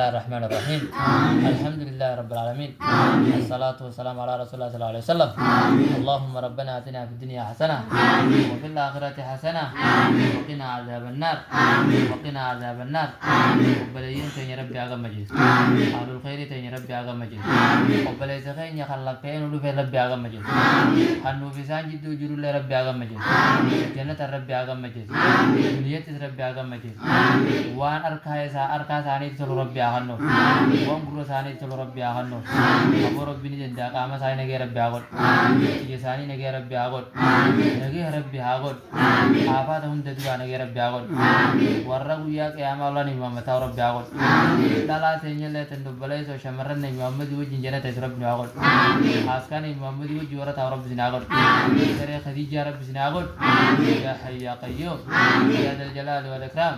الله الرحمن الرحيم. الحمد لله رب العالمين. الصلاة والسلام على رسول الله صلى الله عليه وسلم. اللهم ربنا آتنا في الدنيا حسنة وفي الآخرة حسنة وقنا عذاب النار وقنا عذاب النار. وبلين تين ربي أعظم مجيد. أهل الخير تين ربي أعظم مجيد. وبلين تخين يخلق تين ولو ربي أعظم مجيد. حنو في سانجد وجرول ربي أعظم مجيد. جنة ربي أعظم مجيد. دنيا ربي أعظم مجيد. وان أركا ثاني تلو ربي أهنو. وان برو ثاني تلو ربي أهنو. أبو ربي نجدا قام ثاني نجى ربي أقول. يساني نجى ربي أقول. نجى ربي أقول. آفاتهم تدوا نجى ربي أقول. ورّا ويا كيام الله نجمع متى ربي أقول. لا سيني لا تندبلي سو شمرن نجمع مدو جنجنا تسرب نقول. أسكان نجمع مدو جورا تارب بسناقول. ترى خديجة رب بسناقول. يا حي يا قيوم. يا ذا الجلال والإكرام.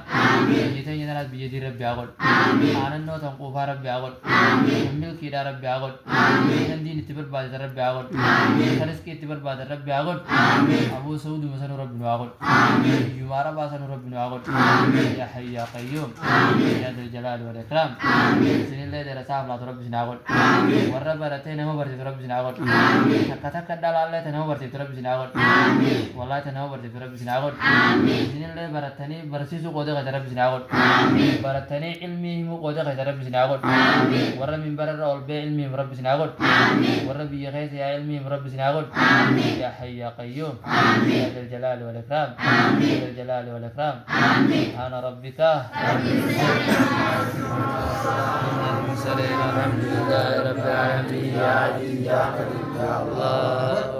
جيتني ناس بيجي ربي أقول. أنا نو تنقوفا ربي أقول. ملك كيدا ربي أقول. نندي نتبر بعد ربي أقول. خلص كي تبر بعد ربي أقول. أبو سعود مسنو ربي أقول. يمارا باسنو ربي أقول. يا حي يا قيوم. يا ذا الجلال والإكرام. سن الله درسام لا ربي سناقول. ورّا برتين هم برتي ربي سناقول. كتك كدال الله تنهم برتي ربي سناقول. والله تنهم برتي ربي سناقول. سن الله برتني برسيسو قدر ربي سناقول. برتني علمي مو قدر ربي سناقول. ورّا من برر أول بعلمي ربي سناقول. ورّا بيغيث يا علمي ربي سناقول. يا حي يا قيوم. يا ذا الجلال والإكرام. يا ذا الجلال والإكرام. سبحان ربك المرسلين الحمد لله رب العالمين. يا عزيز يا كريم يا الله.